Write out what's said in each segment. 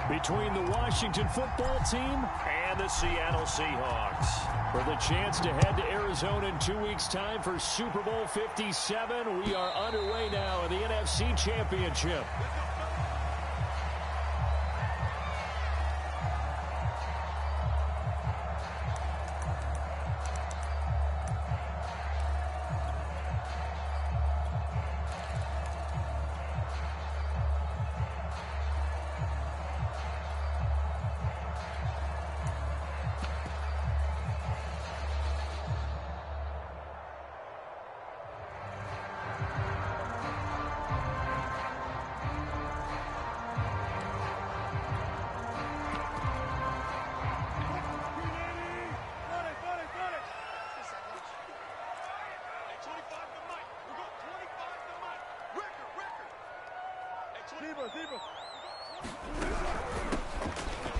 between the Washington football team and the Seattle Seahawks. For the chance to head to Arizona in 2 weeks' time for Super Bowl 57, we are underway now in the NFC Championship.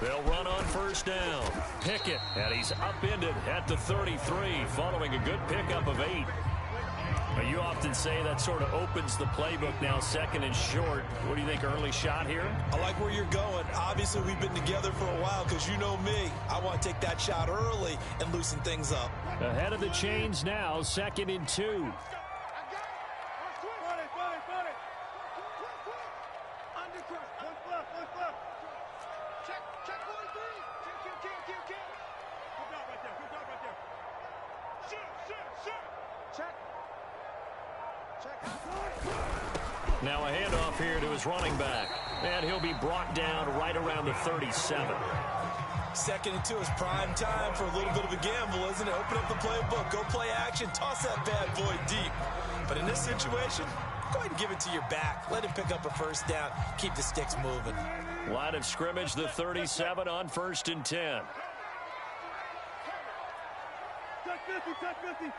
They'll run on first down. Pickett, and he's upended at the 33 following a good pickup of 8. Now, you often say that sort of opens the playbook now, second and short. What do you think, early shot here? I like where you're going. Obviously, we've been together for a while because you know me. I want to take that shot early and loosen things up. Ahead of the chains now, 2nd and 2. Now a handoff here to his running back. And he'll be brought down right around the 37. 2nd and 2 is prime time for a little bit of a gamble, isn't it? Open up the playbook, go play action, toss that bad boy deep. But in this situation, go ahead and give it to your back. Let him pick up a first down. Keep the sticks moving. Line of scrimmage, the 37 on 1st and 10. Touch 50, touch 50.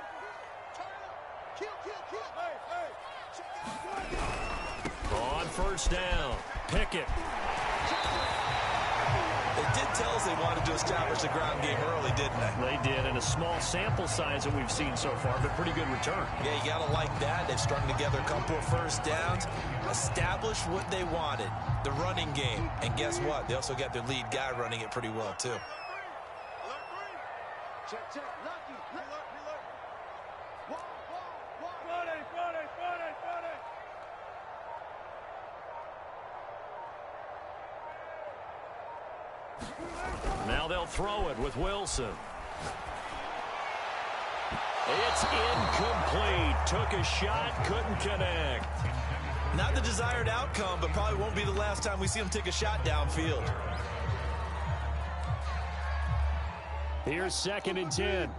On first down, Pickett. They did tell us they wanted to establish the ground game early, didn't they? They did, and a small sample size that we've seen so far, but pretty good return. Yeah, you got to like that. They've strung together a couple of first downs, established what they wanted, the running game. And guess what? They also got their lead guy running it pretty well, too. Check. Lucky. Now they'll throw it with Wilson. It's incomplete. Took a shot, couldn't connect. Not the desired outcome, but probably won't be the last time we see him take a shot downfield. Here's 2nd and 10.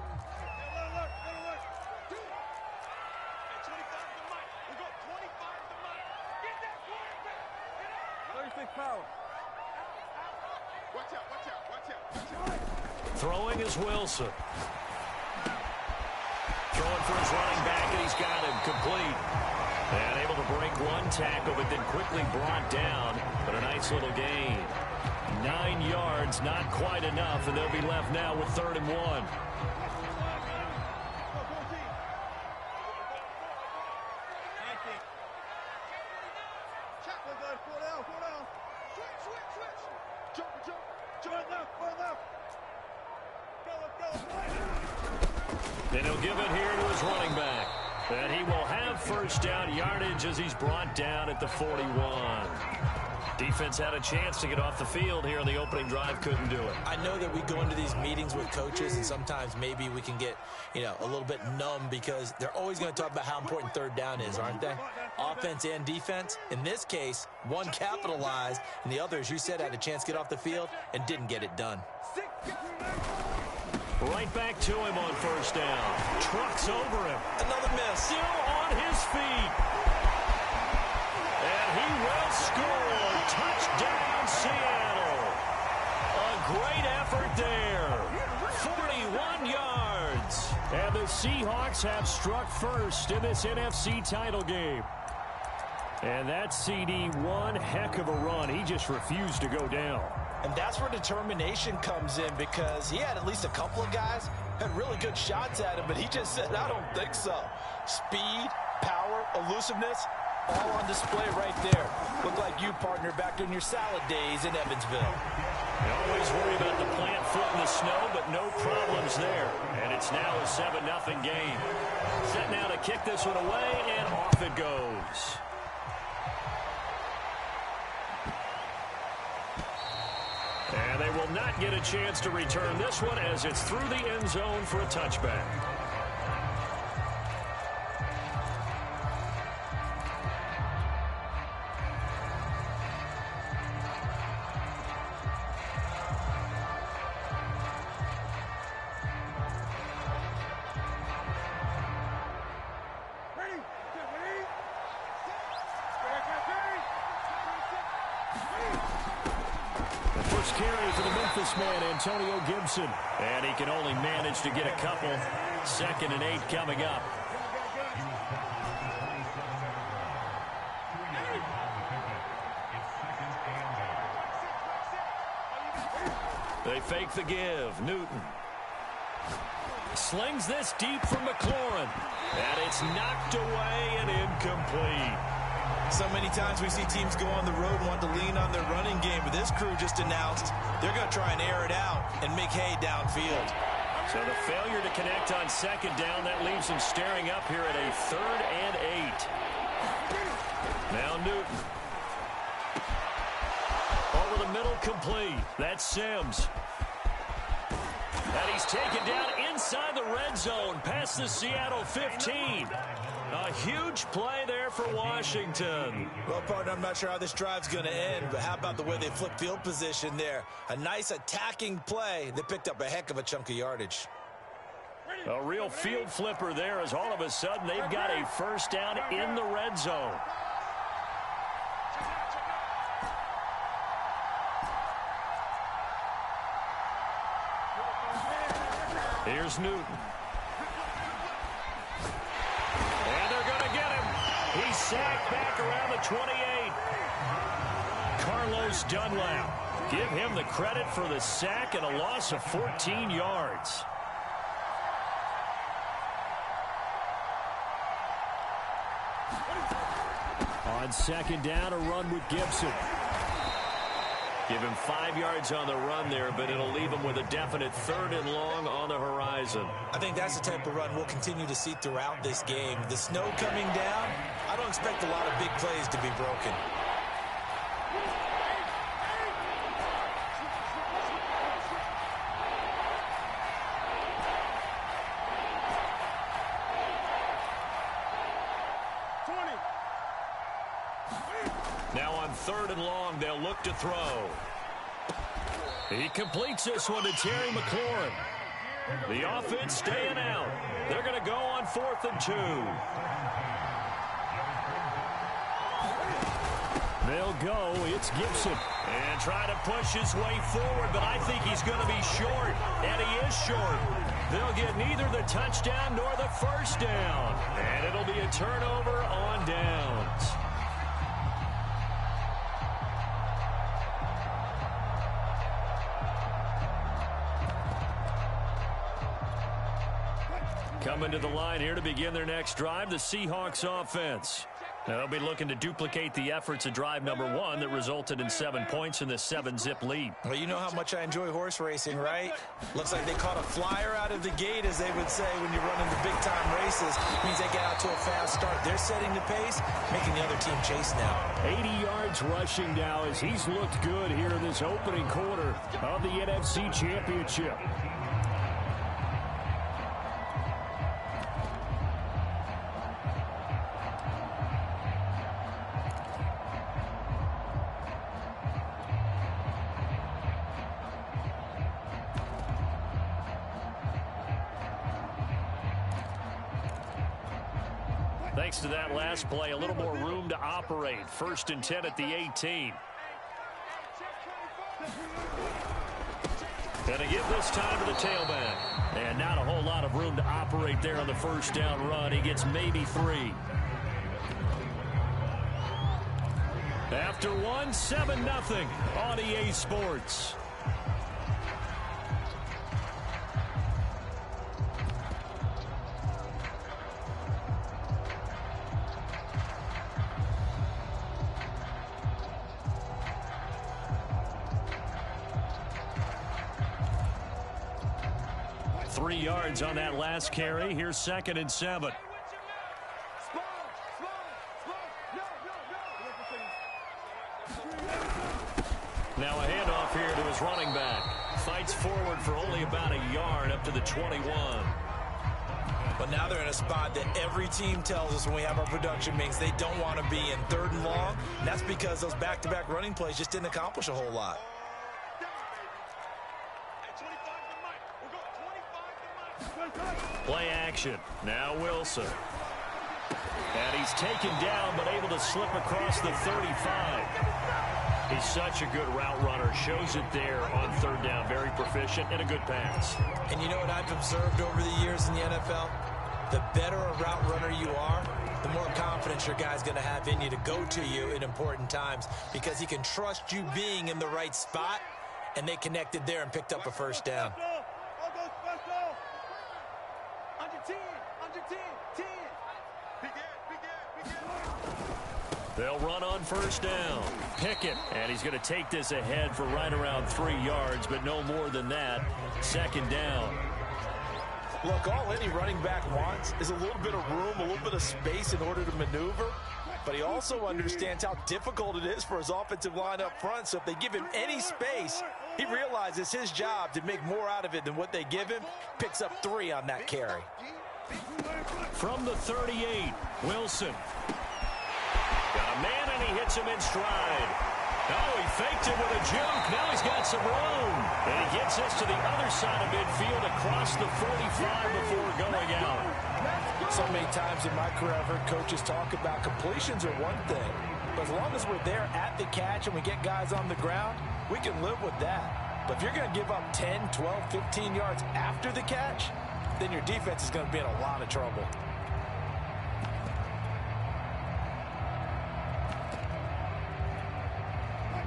Throwing is Wilson. Throwing for his running back, and he's got him complete. And able to break one tackle, but then quickly brought down. But a nice little gain. 9 yards, not quite enough, and they'll be left now with 3rd and 1. And he'll give it here to his running back. And he will have first down yardage as he's brought down at the 41. Defense had a chance to get off the field here in the opening drive, couldn't do it. I know that we go into these meetings with coaches, and sometimes maybe we can get, a little bit numb because they're always going to talk about how important 3rd down is, aren't they? Offense and defense. In this case, one capitalized, and the other, as you said, had a chance to get off the field and didn't get it done. Right back to him on first down. Trucks over him. Another miss. Still on his feet. And he will score. Touchdown, Seattle. A great effort there. 41 yards. And the Seahawks have struck first in this NFC title game. And that CD, one heck of a run. He just refused to go down. And that's where determination comes in, because he had at least a couple of guys had really good shots at him, but he just said, I don't think so. Speed, power, elusiveness, all on display right there. Look like you, partner, back in your salad days in Evansville. They always worry about the plant foot in the snow, but no problems there. And it's now a 7-0 game. Set now to kick this one away, and off it goes. And they will not get a chance to return this one as it's through the end zone for a touchback. Carry for the Memphis man, Antonio Gibson. And he can only manage to get a couple. 2nd and 8 coming up. They fake the give. Newton slings this deep from McLaurin. And it's knocked away and incomplete. So many times we see teams go on the road and want to lean on their running game, but this crew just announced they're going to try and air it out and make hay downfield. So the failure to connect on 2nd down, that leaves them staring up here at a 3rd and 8. Now Newton. Over the middle, complete. That's Sims. And he's taken down inside the red zone past the Seattle 15. A huge play there for Washington. Well, partner, I'm not sure how this drive's going to end, but how about the way they flip field position there? A nice attacking play. They picked up a heck of a chunk of yardage. A real field flipper there as all of a sudden they've got a first down in the red zone. Here's Newton. And they're going to get him. He's sacked back around the 28. Carlos Dunlap. Give him the credit for the sack and a loss of 14 yards. On 2nd down, a run with Gibson. Give him 5 yards on the run there, but it'll leave him with a definite 3rd and long on the horizon. I think that's the type of run we'll continue to see throughout this game. The snow coming down, I don't expect a lot of big plays to be broken. Now on 3rd and long, they'll look to throw. He completes this one to Terry McLaurin. The offense staying out. They're going to go on 4th and 2. They'll go. It's Gibson. And try to push his way forward, but I think he's going to be short. And he is short. They'll get neither the touchdown nor the first down. And it'll be a turnover on downs. Coming to the line here to begin their next drive, the Seahawks offense. They'll be looking to duplicate the efforts of drive number 1 that resulted in 7 points in the 7-zip lead. Well, you know how much I enjoy horse racing, right? Looks like they caught a flyer out of the gate, as they would say when you're running the big-time races. Means they get out to a fast start. They're setting the pace, making the other team chase now. 80 yards rushing now as he's looked good here in this opening quarter of the NFC Championship. Thanks to that last play, a little more room to operate. 1st and 10 at the 18. Gonna give this time to the tailback. And not a whole lot of room to operate there on the first down run. He gets maybe 3. After 1, 7-0 on EA Sports. 3 yards on that last carry. Here's 2nd and 7. Now a handoff here to his running back. Fights forward for only about a yard up to the 21. But now they're in a spot that every team tells us when we have our production meetings they don't want to be in, 3rd and long. And that's because those back-to-back running plays just didn't accomplish a whole lot. Play action. Now Wilson. And he's taken down but able to slip across the 35. He's such a good route runner. Shows it there on 3rd down. Very proficient and a good pass. And you know what I've observed over the years in the NFL? The better a route runner you are, the more confidence your guy's going to have in you to go to you in important times because he can trust you being in the right spot, and they connected there and picked up a 1st down. They'll run on 1st down. Pickett, and he's going to take this ahead for right around 3 yards, but no more than that. 2nd down. Look, all any running back wants is a little bit of room, a little bit of space in order to maneuver, but he also understands how difficult it is for his offensive line up front, so if they give him any space, he realizes his job to make more out of it than what they give him, picks up 3 on that carry. From the 38, Wilson. Got a man, and he hits him in stride. Oh, he faked it with a juke. Now he's got some room. And he gets this to the other side of midfield across the 45 before going out. So many times in my career, I've heard coaches talk about completions are one thing. But as long as we're there at the catch and we get guys on the ground, we can live with that. But if you're going to give up 10, 12, 15 yards after the catch, then your defense is going to be in a lot of trouble.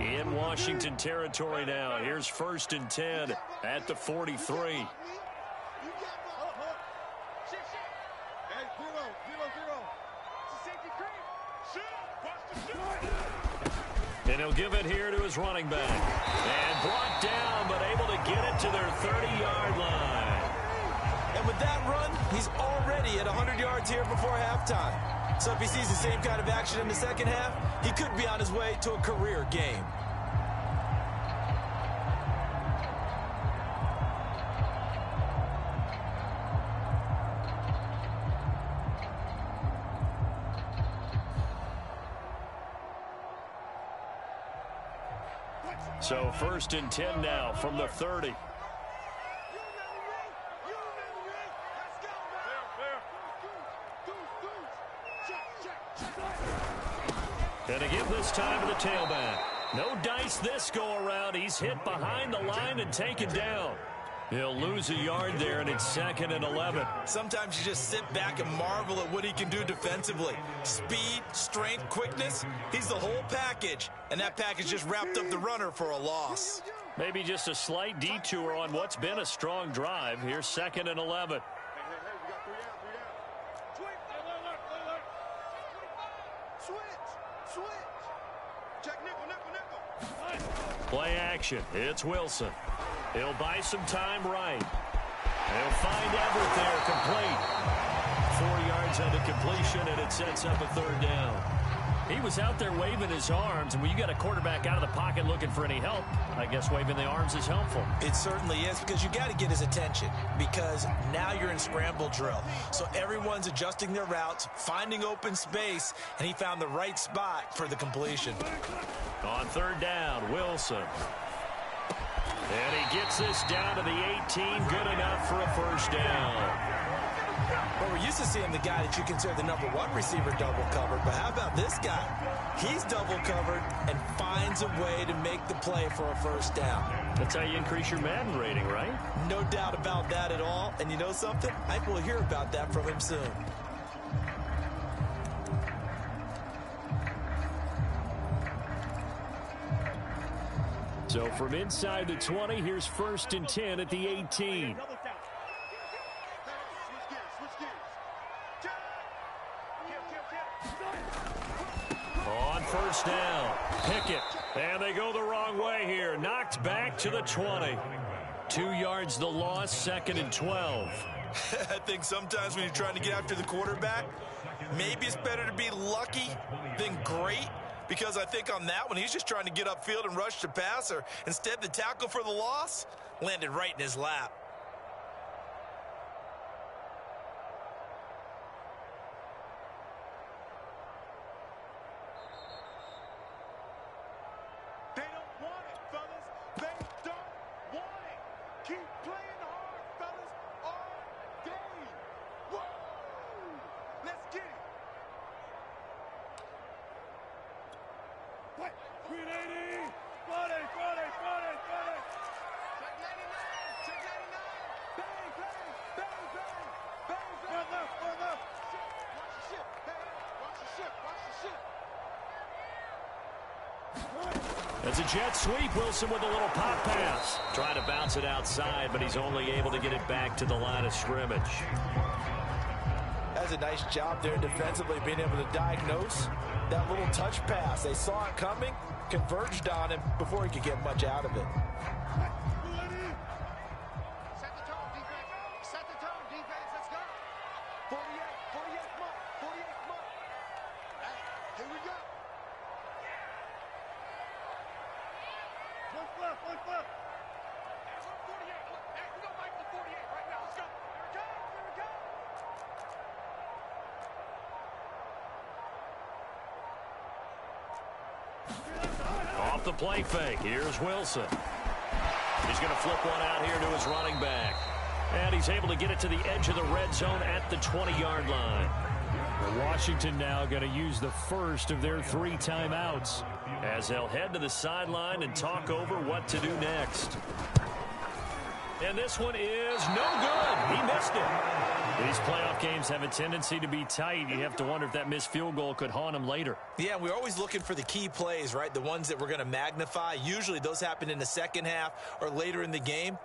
In Washington territory now. Here's 1st and 10 at the 43. And he'll give it here to his running back. And brought down, but able to get it to their 30-yard line. And with that run, he's already at 100 yards here before halftime. So if he sees the same kind of action in the 2nd half, he could be on his way to a career game. So 1st and 10 now from the 30. And again this time to the tailback. No dice this go around. He's hit behind the line and taken down. He'll lose a yard there, and it's 2nd and 11. Sometimes you just sit back and marvel at what he can do defensively. Speed, strength, quickness, he's the whole package. And that package just wrapped up the runner for a loss. Maybe just a slight detour on what's been a strong drive. Here's 2nd and 11. Play action. It's Wilson. He'll buy some time right. He'll find Everett there, complete. 4 yards on the completion, and it sets up a 3rd down. He was out there waving his arms, and when you got a quarterback out of the pocket looking for any help, I guess waving the arms is helpful. It certainly is, because you got to get his attention, because now you're in scramble drill. So everyone's adjusting their routes, finding open space, and he found the right spot for the completion. On 3rd down, Wilson. And he gets this down to the 18, good enough for a 1st down. Well, we're used to seeing the guy that you consider the #1 receiver double covered, but how about this guy? He's double covered and finds a way to make the play for a 1st down. That's how you increase your Madden rating, right? No doubt about that at all. And you know something? I think we'll hear about that from him soon. So from inside the 20, here's 1st and 10 at the 18. On 1st down, Pickett. And they go the wrong way here. Knocked back to the 20. 2 yards the loss, 2nd and 12. I think sometimes when you're trying to get after the quarterback, maybe it's better to be lucky than great, because I think on that one, he's just trying to get upfield and rush the passer. Instead, the tackle for the loss landed right in his lap. They don't want it, fellas. They don't want it. Keep playing hard, fellas, all day. Woo! Let's get it. What? 380. Friday. Check 99. Bang, bang. One left. Watch the ship. Hey, watch the ship. It's a jet sweep. Wilson with a little pop pass. Trying to bounce it outside, but he's only able to get it back to the line of scrimmage. That's a nice job there defensively, being able to diagnose that little touch pass. They saw it coming, converged on him before he could get much out of it. Set the tone, defense. Let's go. 48, come on. Hey, here we go. One left. Hey, we're 48. Hey, we don't like the 48 right now. Let's go. Here we go. Off the play fake. Here's Wilson. He's going to flip one out here to his running back. And he's able to get it to the edge of the red zone at the 20-yard line. Washington now going to use the first of their 3 timeouts as they'll head to the sideline and talk over what to do next. And this one is no good. He missed it. These playoff games have a tendency to be tight. You have to wonder if that missed field goal could haunt him later. Yeah, we're always looking for the key plays, right? The ones that we're going to magnify. Usually those happen in the second half or later in the game.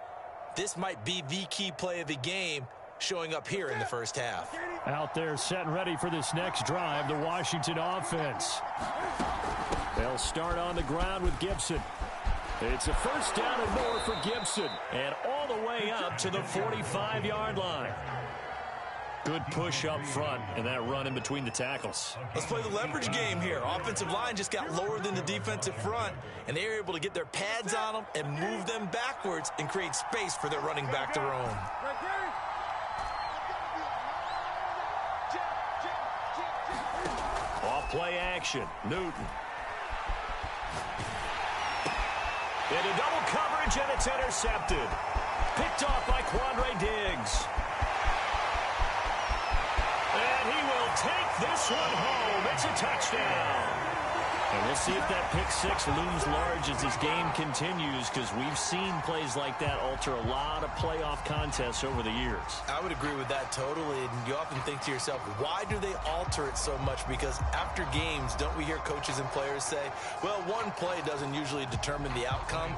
This might be the key play of the game showing up here in the first half. Out there set and ready for this next drive, the Washington offense. They'll start on the ground with Gibson. It's a first down and more for Gibson. And all the way up to the 45-yard line. Good push up front and that run in between the tackles. Let's play the leverage game here. Offensive line just got lower than the defensive front, and they were able to get their pads on them and move them backwards and create space for their running back to roam. Off play action. Newton. Into double coverage, and it's intercepted. Picked off by Quandre Diggs. And he will take this one home. It's a touchdown. And we'll see if that pick six looms large as this game continues, because we've seen plays like that alter a lot of playoff contests over the years. I would agree with that totally. And you often think to yourself, why do they alter it so much? Because after games, don't we hear coaches and players say, well, one play doesn't usually determine the outcome.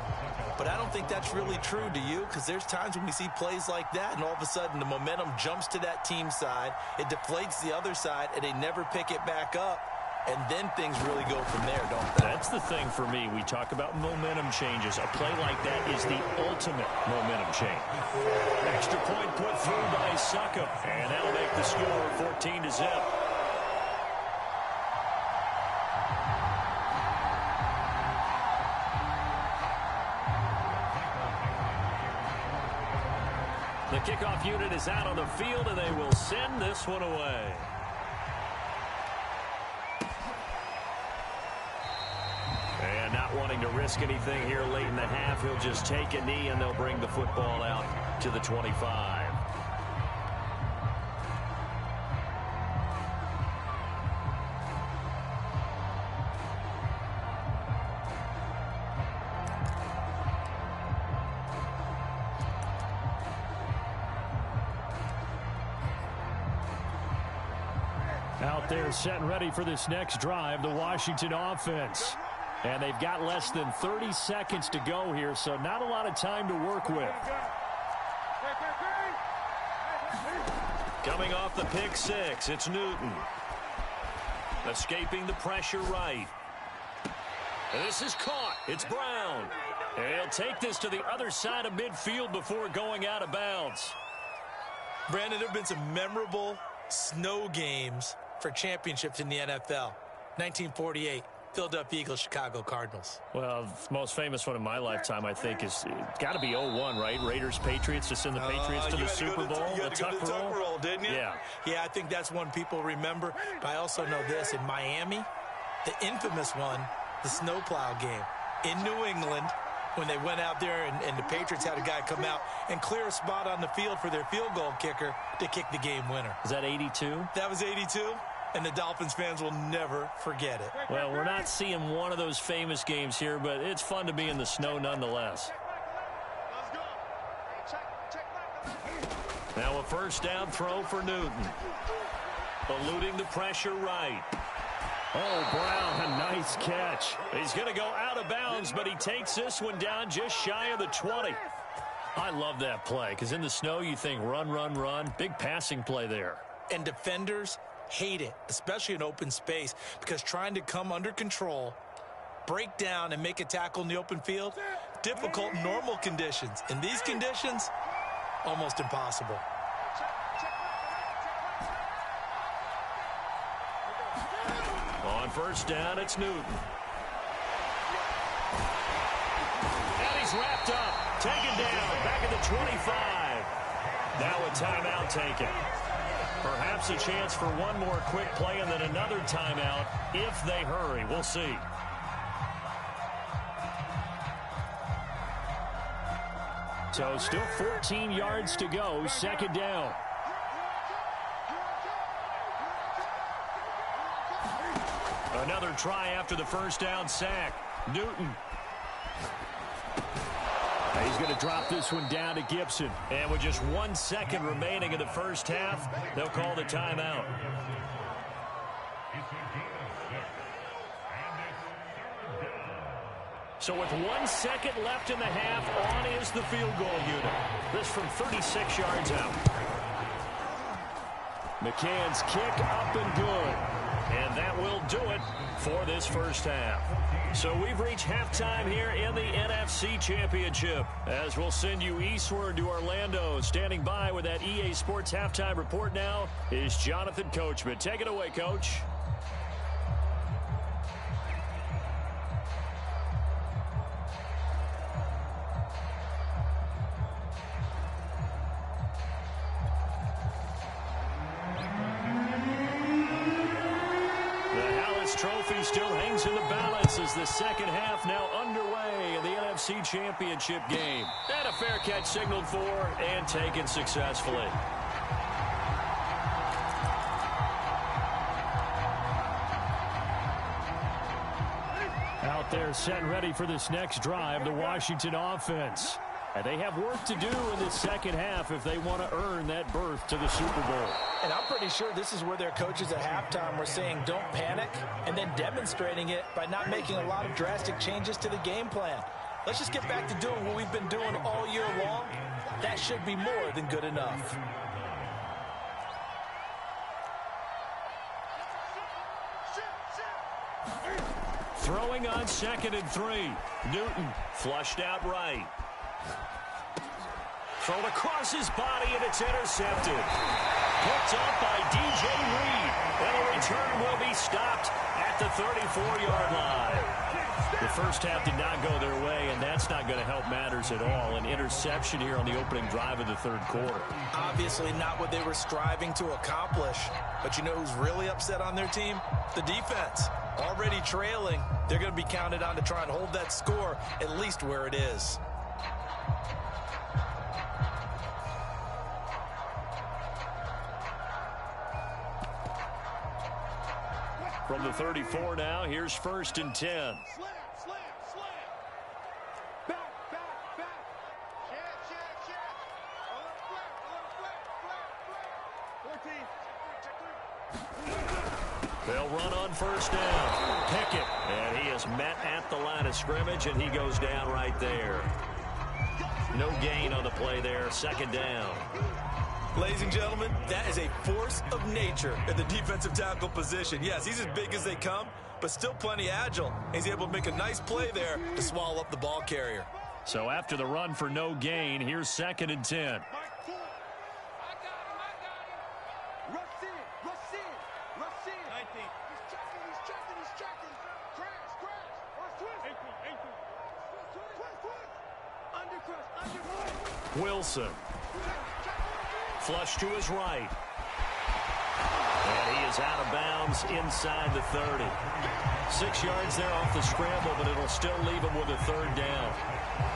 But I don't think that's really true, do you? Because there's times when we see plays like that, and all of a sudden the momentum jumps to that team side, it deflates the other side, and they never pick it back up. And then things really go from there, don't they? That's the thing for me. We talk about momentum changes. A play like that is the ultimate momentum change. Extra point put through by Succop. And that'll make the score 14-0. The kickoff unit is out on the field, and they will send this one away. And not wanting to risk anything here late in the half, he'll just take a knee, and they'll bring the football out to the 25. Out there set and ready for this next drive, the Washington offense. And they've got less than 30 seconds to go here, so not a lot of time to work with. Coming off the pick six, it's Newton. Escaping the pressure right. And this is caught. It's Brown. And he'll take this to the other side of midfield before going out of bounds. Brandon, there have been some memorable snow games for championships in the NFL. 1948, Philadelphia Eagles, Chicago Cardinals. Well, the most famous one in my lifetime, I think, is got to be 01, right? Raiders, Patriots, to send the Patriots to the Super Bowl. You had to go to the tuck roll, didn't you? Yeah. Yeah, I think that's one people remember. But I also know this. In Miami, the infamous one, the snowplow game. In New England, when they went out there and the Patriots had a guy come out and clear a spot on the field for their field goal kicker to kick the game winner. Is that 82? That was 82. And the Dolphins fans will never forget it. Well, we're not seeing one of those famous games here, but it's fun to be in the snow nonetheless. Now a first down throw for Newton. Eluding the pressure right. Oh, Brown, a nice catch. He's going to go out of bounds, but he takes this one down just shy of the 20. I love that play, because in the snow you think run, run, run. Big passing play there. And defenders hate it, especially in open space, because trying to come under control, break down, and make a tackle in the open field, difficult in normal conditions. In these conditions, almost impossible. On first down, it's Newton. And he's wrapped up, taken down, back at the 25. Now a timeout taken. Perhaps a chance for one more quick play and then another timeout if they hurry. We'll see. So still 14 yards to go, second down. Another try after the first down sack. Newton. He's going to drop this one down to Gibson. And with just 1 second remaining in the first half, they'll call the timeout. So with 1 second left in the half, on is the field goal unit. This from 36 yards out. McCann's kick up and good. And that will do it for this first half. So we've reached halftime here in the NFC Championship, as we'll send you eastward to Orlando. Standing by with that EA Sports halftime report now is Jonathan Coachman. Take it away, Coach. Trophy still hangs in the balance as the second half now underway in the NFC Championship game. And a fair catch signaled for and taken successfully. Out there set and ready for this next drive, the Washington offense. And they have work to do in the second half if they want to earn that berth to the Super Bowl. And I'm pretty sure this is where their coaches at halftime were saying don't panic, and then demonstrating it by not making a lot of drastic changes to the game plan. Let's just get back to doing what we've been doing all year long. That should be more than good enough. Throwing on 2nd and 3. Newton flushed out right. Thrown across his body, and it's intercepted. Picked up by DJ Reed. And a return will be stopped at the 34-yard line. The first half did not go their way, and that's not going to help matters at all. An interception here on the opening drive of the third quarter. Obviously not what they were striving to accomplish. But you know who's really upset on their team? The defense. Already trailing. They're going to be counted on to try and hold that score at least where it is. From the 34 now, here's 1st and 10. Slam, slam, slam. Back, back, back. Check. A little flat. They'll run on first down. Pickett, and he is met at the line of scrimmage, and he goes down right there. No gain on the play there, 2nd down. Ladies and gentlemen, that is a force of nature at the defensive tackle position. Yes, he's as big as they come, but still plenty agile. He's able to make a nice play there to swallow up the ball carrier. So after the run for no gain, here's 2nd and 10. Mike, four. I got him. Rush in. Rush in. Rush in. 19. He's checking. Crash. Twist. Twist. Wilson. Flush to his right. And he is out of bounds inside the 30. 6 yards there off the scramble, but it'll still leave him with a 3rd down.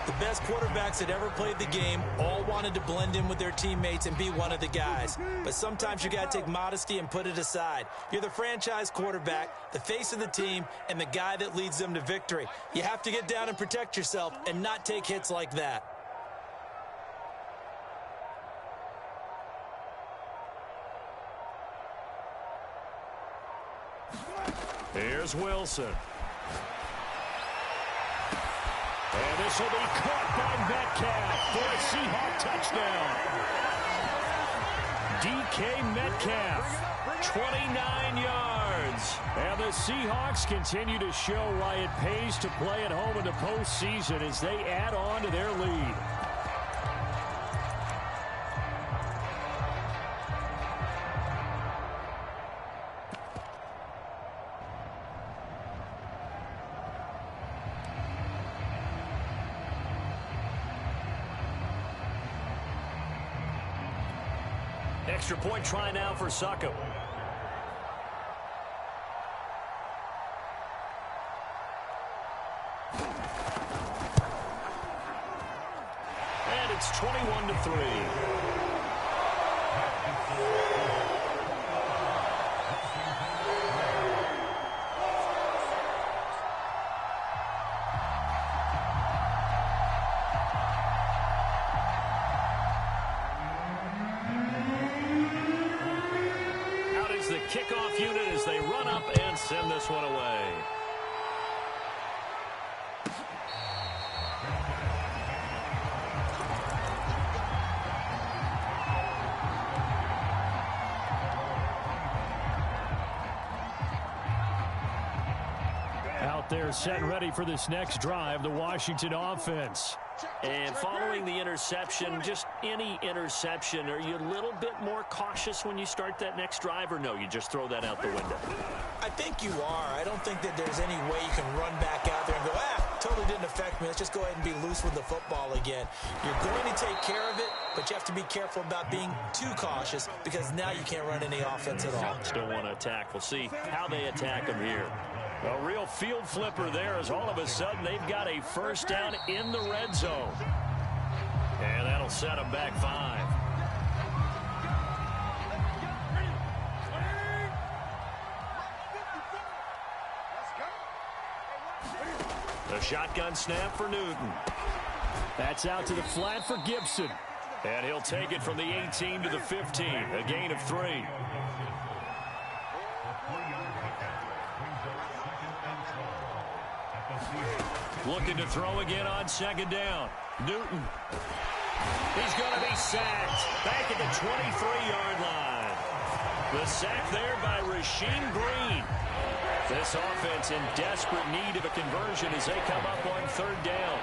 The best quarterbacks that ever played the game all wanted to blend in with their teammates and be one of the guys. But sometimes you got to take modesty and put it aside. You're the franchise quarterback, the face of the team, and the guy that leads them to victory. You have to get down and protect yourself and not take hits like that. Here's Wilson. And this will be caught by Metcalf for a Seahawk touchdown. DK Metcalf, 29 yards. And the Seahawks continue to show why it pays to play at home in the postseason as they add on to their lead. Extra point try now for Succop. And it's 21-3. The kickoff unit as they run up and send this one away. Out there set and ready for this next drive, the Washington offense. And following the interception, just any interception, are you a little bit more cautious when you start that next drive, or no, you just throw that out the window? I think you are. I don't think that there's any way you can run back out there and go, totally didn't affect me. Let's just go ahead and be loose with the football again. You're going to take care of it, but you have to be careful about being too cautious because now you can't run any offense at all. Still want to attack. We'll see how they attack them here. A real field flipper there as all of a sudden they've got a 1st down in the red zone. And that'll set them back 5. The shotgun snap for Newton. That's out to the flat for Gibson. And he'll take it from the 18 to the 15. A gain of 3. Looking to throw again on 2nd down. Newton. He's going to be sacked. Back at the 23-yard line. The sack there by Rasheem Green. This offense in desperate need of a conversion as they come up on 3rd down.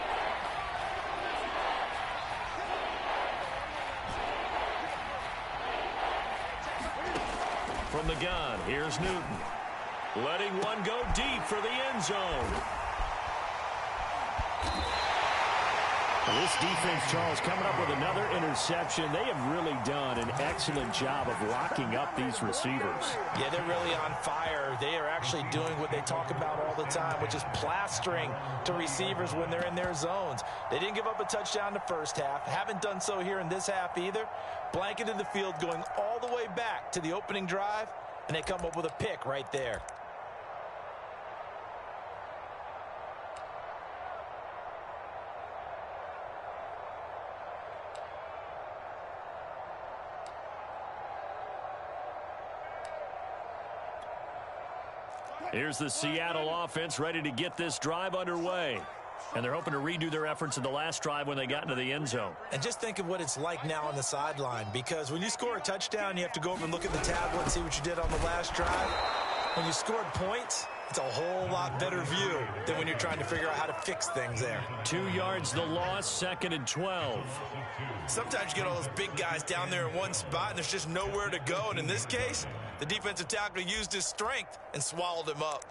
From the gun, here's Newton. Letting one go deep for the end zone. This defense, Charles, coming up with another interception. They have really done an excellent job of locking up these receivers. Yeah, they're really on fire. They are actually doing what they talk about all the time, which is plastering to receivers when they're in their zones. They didn't give up a touchdown the first half. Haven't done so here in this half either. Blanketed the field going all the way back to the opening drive, and they come up with a pick right there. Here's the Seattle offense ready to get this drive underway. And they're hoping to redo their efforts in the last drive when they got into the end zone. And just think of what it's like now on the sideline, because when you score a touchdown, you have to go over and look at the tablet and see what you did on the last drive. When you scored points, It's a whole lot better view than when you're trying to figure out how to fix things there. 2 yards the loss, 2nd and 12. Sometimes you get all those big guys down there in one spot, and there's just nowhere to go. And in this case, the defensive tackle used his strength and swallowed him up.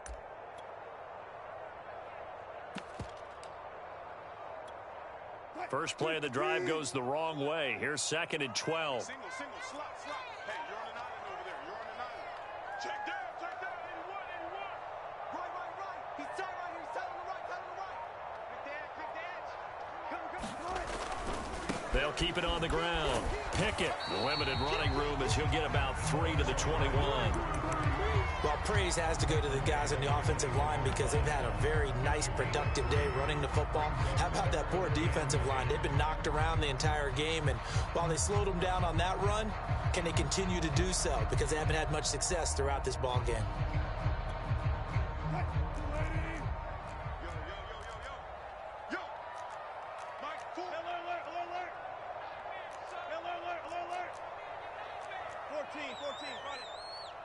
First play of the drive goes the wrong way. Here's 2nd and 12. Single, slot. Hey, you're on an island over there. You're on an island. Check down. 81. Right. He's tight right here. He's tight on the right. Quick the edge. They'll keep it on the ground. Pickett, limited running room as he'll get about 3 to the 21. Well, praise has to go to the guys on the offensive line because they've had a very nice, productive day running the football. How about that poor defensive line? They've been knocked around the entire game, and while they slowed them down on that run, can they continue to do so? Because they haven't had much success throughout this ball game. Yo. Mike, full. Alert. 14, got it.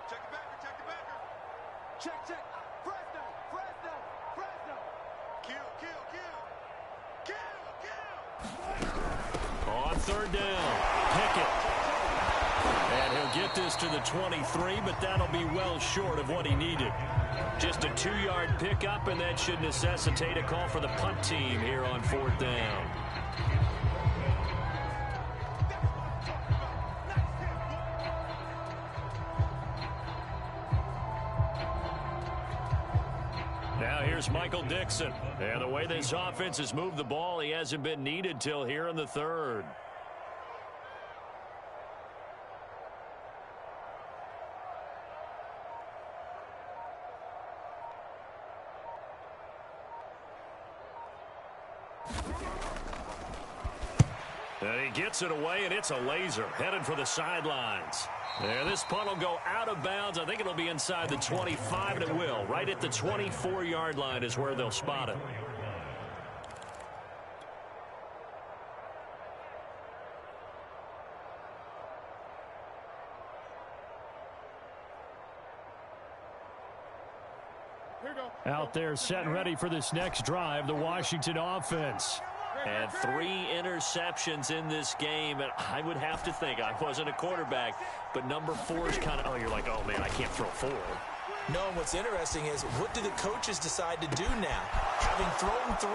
Check the backer. Check. Fresno. Kill. On 3rd down, Pickett. And he'll get this to the 23, but that'll be well short of what he needed. Just a 2-yard pickup, and that should necessitate a call for the punt team here on 4th down. Now here's Michael Dixon. And the way this offense has moved the ball, he hasn't been needed till here in the 3rd. And he gets it away, and it's a laser headed for the sidelines. And this punt will go out of bounds. I think it'll be inside the 25, and it will. Right at the 24-yard line is where they'll spot it. Out there set and ready for this next drive, the Washington offense. And 3 interceptions in this game. And I would have to think, I wasn't a quarterback, but number 4 is kind of, oh, you're like, oh, man, I can't throw 4. No, what's interesting is, what do the coaches decide to do now? Having thrown 3,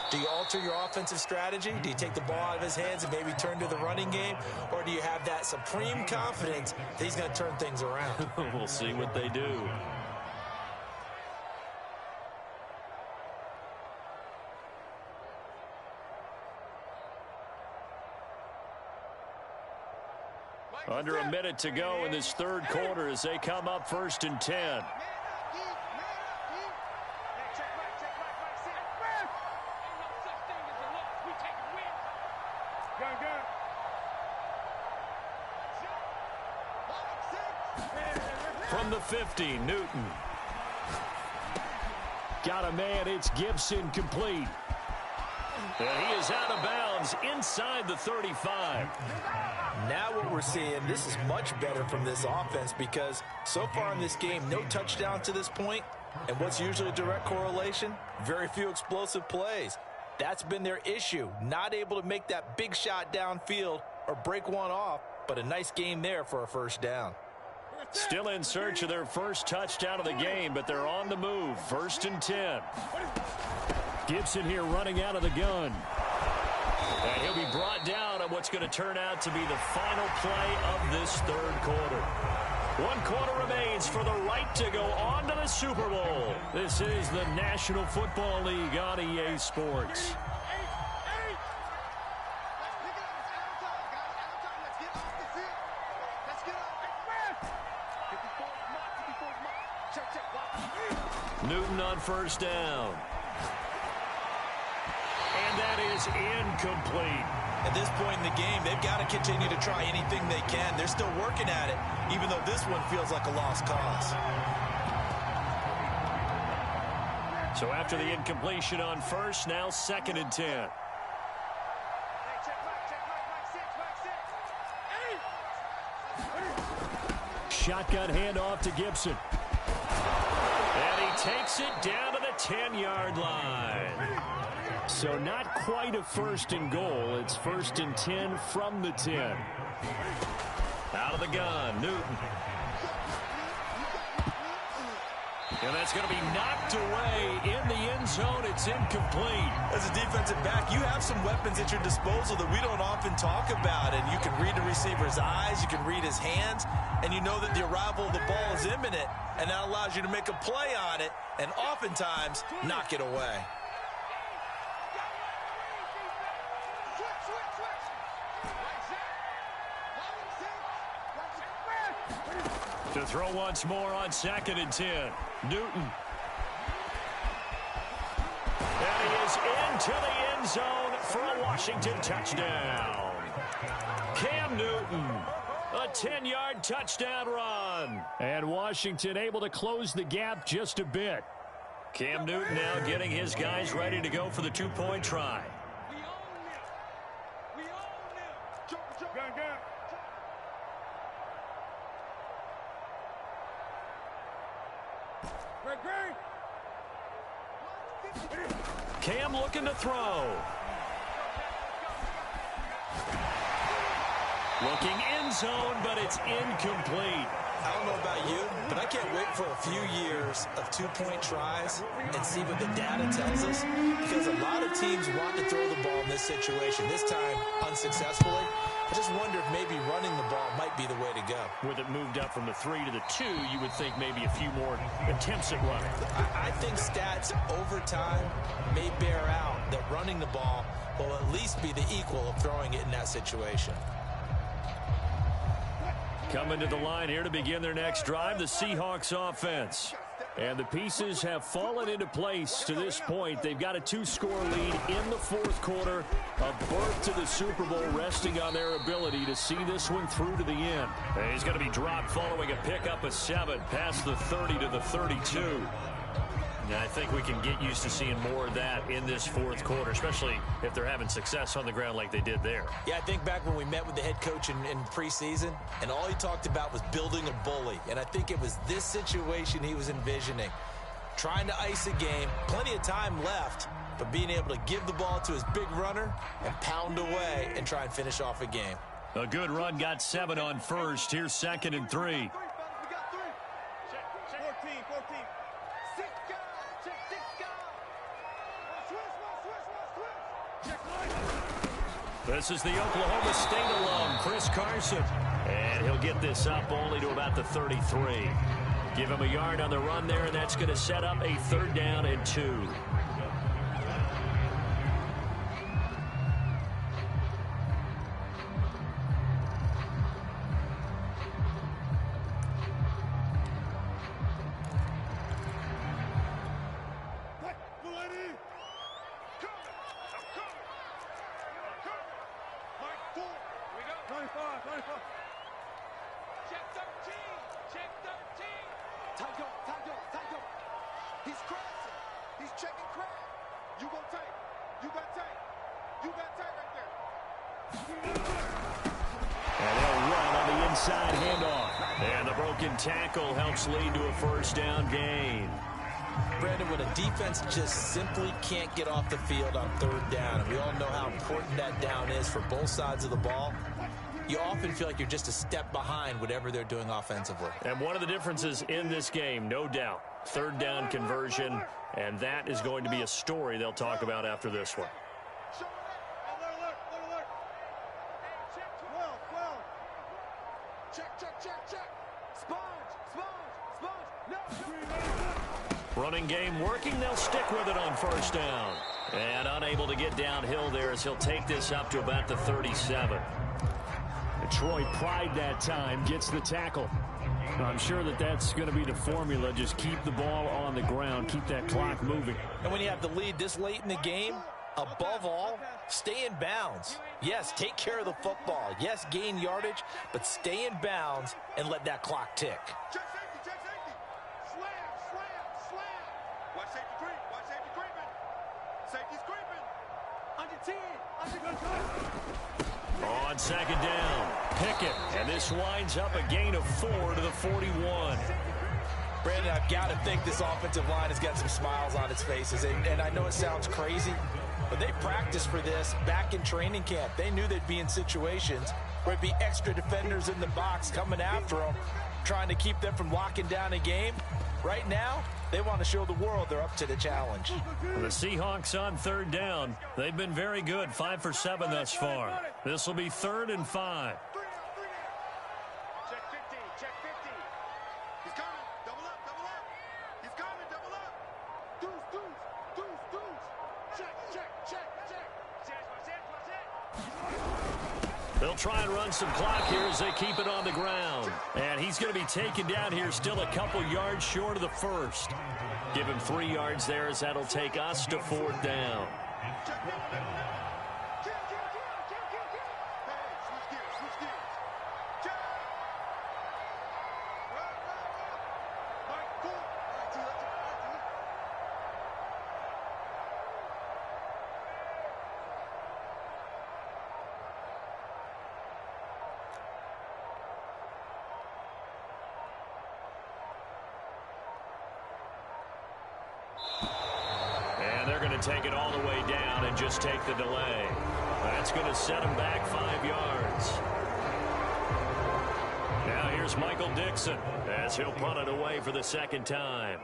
do you alter your offensive strategy? Do you take the ball out of his hands and maybe turn to the running game? Or do you have that supreme confidence that he's going to turn things around? We'll see what they do. Under a minute to go in this 3rd quarter as they come up 1st and 10. From the 50, Newton. Got a man, it's Gibson, complete. And he is out of bounds inside the 35. Now what we're seeing, this is much better from this offense because so far in this game, no touchdown to this point. And what's usually a direct correlation? Very few explosive plays. That's been their issue. Not able to make that big shot downfield or break one off, but a nice game there for a 1st down. Still in search of their first touchdown of the game, but they're on the move. 1st and 10. Gibson here running out of the gun. And he'll be brought down on what's going to turn out to be the final play of this 3rd quarter. 1 quarter remains for the right to go on to the Super Bowl. This is the National Football League on EA Sports. Newton on 1st down. And that is incomplete. At this point in the game, they've got to continue to try anything they can. They're still working at it, even though this one feels like a lost cause. So after the incompletion on 1st, now 2nd and 10. Shotgun handoff to Gibson. And he takes it down to the 10-yard line. So not quite a first and goal. It's first and 10 from the 10. Out of the gun, Newton. And that's going to be knocked away in the end zone. It's incomplete. As a defensive back, you have some weapons at your disposal that we don't often talk about. And you can read the receiver's eyes, you can read his hands, and you know that the arrival of the ball is imminent. And that allows you to make a play on it and oftentimes knock it away. To throw once more on 2nd and 10. Newton. And he is into the end zone for a Washington touchdown. Cam Newton, a 10-yard touchdown run. And Washington able to close the gap just a bit. Cam Newton now getting his guys ready to go for the two-point try. Cam looking to throw. Looking end zone, but it's incomplete. I don't know about you, but I can't wait for a few years of two-point tries and see what the data tells us, because a lot of teams want to throw the ball in this situation, this time unsuccessfully. I just wonder if maybe running the ball might be the way to go. With it moved up from the 3 to the 2, you would think maybe a few more attempts at running. I think stats over time may bear out that running the ball will at least be the equal of throwing it in that situation. Coming to the line here to begin their next drive, the Seahawks offense. And the pieces have fallen into place to this point. They've got a 2-score lead in the fourth quarter. A berth to the Super Bowl resting on their ability to see this one through to the end. And he's going to be dropped following a pickup of 7 past the 30 to the 32. And I think we can get used to seeing more of that in this fourth quarter, especially if they're having success on the ground like they did there. Yeah, I think back when we met with the head coach in preseason, and all he talked about was building a bully. And I think it was this situation he was envisioning. Trying to ice a game, plenty of time left, but being able to give the ball to his big runner and pound away and try and finish off a game. A good run, got 7 on first. Here's 2nd and 3. This is the Oklahoma State alum, Chris Carson. And he'll get this up only to about the 33. Give him a yard on the run there, and that's going to set up a 3rd down and 2. Tackle helps lead to a 1st down gain. Brandon, when a defense just simply can't get off the field on 3rd down, and we all know how important that down is for both sides of the ball, you often feel like you're just a step behind whatever they're doing offensively. And one of the differences in this game, no doubt, 3rd down conversion, and that is going to be a story they'll talk about after this one. Running game working. They'll stick with it on 1st down. And unable to get downhill there as he'll take this up to about the 37. Detroit Pride that time gets the tackle. I'm sure that that's going to be the formula. Just keep the ball on the ground. Keep that clock moving. And when you have the lead this late in the game, above all, stay in bounds. Yes, take care of the football. Yes, gain yardage, but stay in bounds and let that clock tick. On 2nd down, Pickett, and this winds up a gain of 4 to the 41. Brandon, I've got to think this offensive line has got some smiles on its faces. And I know it sounds crazy, but they practiced for this back in training camp. They knew they'd be in situations where it'd be extra defenders in the box coming after them, trying to keep them from locking down a game. Right now, they want to show the world they're up to the challenge. The Seahawks on third down. They've been very good, 5 for 7 thus far. This will be 3rd and 5. Check 50, check 50. He's coming. Double up, double up. He's coming, double up. Deuce, deuce, deuce, deuce. Check, check, check, check. They'll try and run some clock here as they keep it on the ground. And he's going to be taken down here still a couple yards short of the first. Give him 3 yards there as that'll take us to 4th down. They're going to take it all the way down and just take the delay. That's going to set them back 5 yards. Now here's Michael Dixon as he'll punt it away for the second time.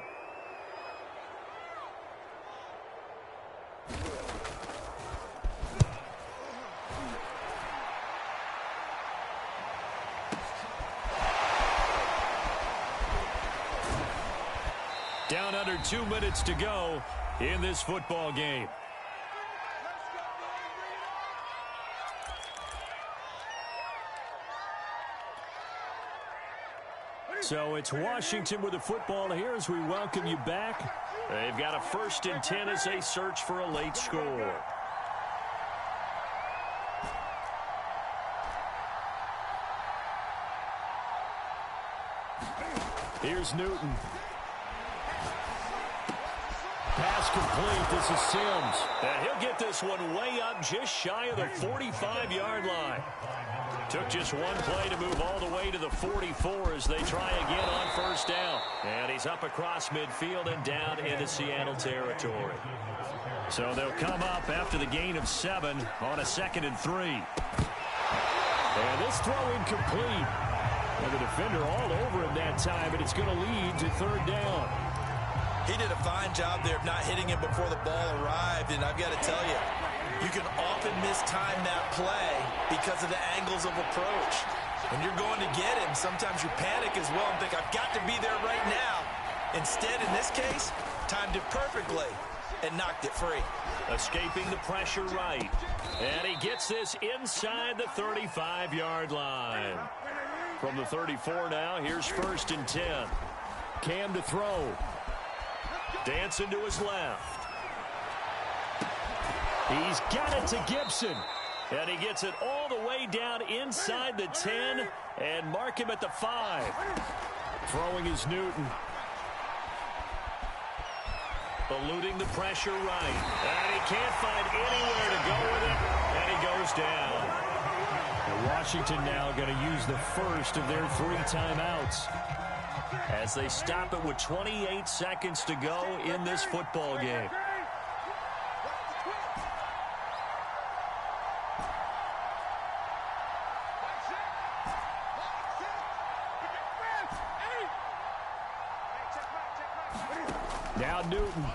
Down under 2 minutes to go in this football game. So it's Washington with the football here as we welcome you back. They've got a 1st and 10 as they search for a late score. Here's Newton. Pass complete. This is Sims. And he'll get this one way up just shy of the 45-yard line. Took just one play to move all the way to the 44 as they try again on 1st down. And he's up across midfield and down into Seattle territory. So they'll come up after the gain of 7 on a 2nd and 3. And this throw incomplete. And the defender all over him that time, and it's going to lead to 3rd down. He did a fine job there of not hitting him before the ball arrived, and I've got to tell you, you can often mistime that play because of the angles of approach. When you're going to get him, sometimes you panic as well and think, I've got to be there right now. Instead, in this case, timed it perfectly and knocked it free. Escaping the pressure right. And he gets this inside the 35-yard line. From the 34 now, here's 1st and 10. Cam to throw. Dancing to his left. He's got it to Gibson. And he gets it all the way down inside the 10 and mark him at the 5. Throwing is Newton. Eluding the pressure right. And he can't find anywhere to go with it. And he goes down. And Washington now going to use the first of their 3 timeouts as they stop it with 28 seconds to go in this football game. Now Newton.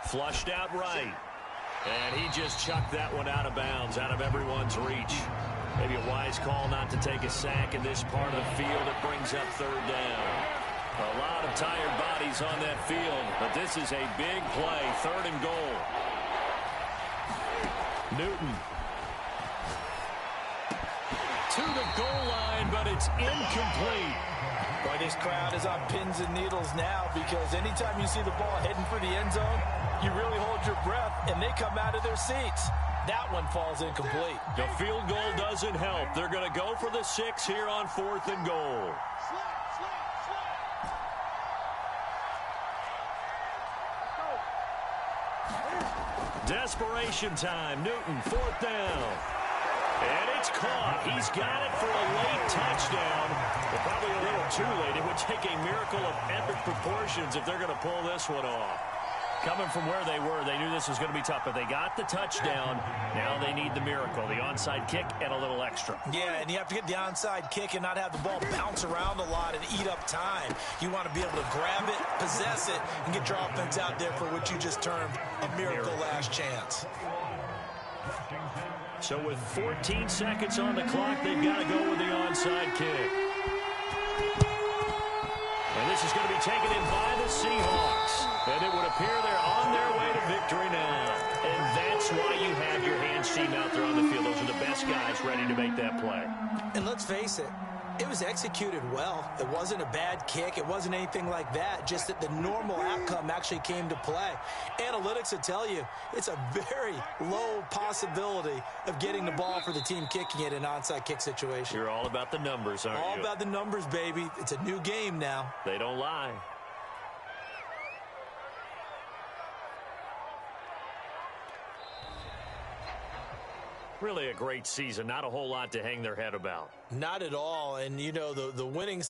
Flushed out right. And he just chucked that one out of bounds, out of everyone's reach. Maybe a wise call not to take a sack in this part of the field. It brings up 3rd down. A lot of tired bodies on that field, but this is a big play, 3rd and goal. Newton. To the goal line, but it's incomplete. Boy, this crowd is on pins and needles now because anytime you see the ball heading for the end zone, you really hold your breath, and they come out of their seats. That one falls incomplete. The field goal doesn't help. They're going to go for the 6 here on 4th and goal. Desperation time. Newton, 4th down. And it's caught. He's got it for a late touchdown. But probably a little too late. It would take a miracle of epic proportions if they're going to pull this one off. Coming from where they were, they knew this was going to be tough, but they got the touchdown. Now they need the miracle, the onside kick and a little extra. Yeah, and you have to get the onside kick and not have the ball bounce around a lot and eat up time. You want to be able to grab it, possess it, and get your offense out there for what you just termed a miracle last chance. So with 14 seconds on the clock, they've got to go with the onside kick. And this is going to be taken in by the Seahawks. And it would appear they're on their way to victory now. And that's why you have your hands team out there on the field. Those are the best guys ready to make that play. And let's face it, it was executed well. It wasn't a bad kick. It wasn't anything like that. Just that the normal outcome actually came to play. Analytics will tell you it's a very low possibility of getting the ball for the team kicking it in an onside kick situation. You're all about the numbers, aren't you? All about the numbers, baby. It's a new game now. They don't lie. Really a great season. Not a whole lot to hang their head about. Not at all. And, you know, the winning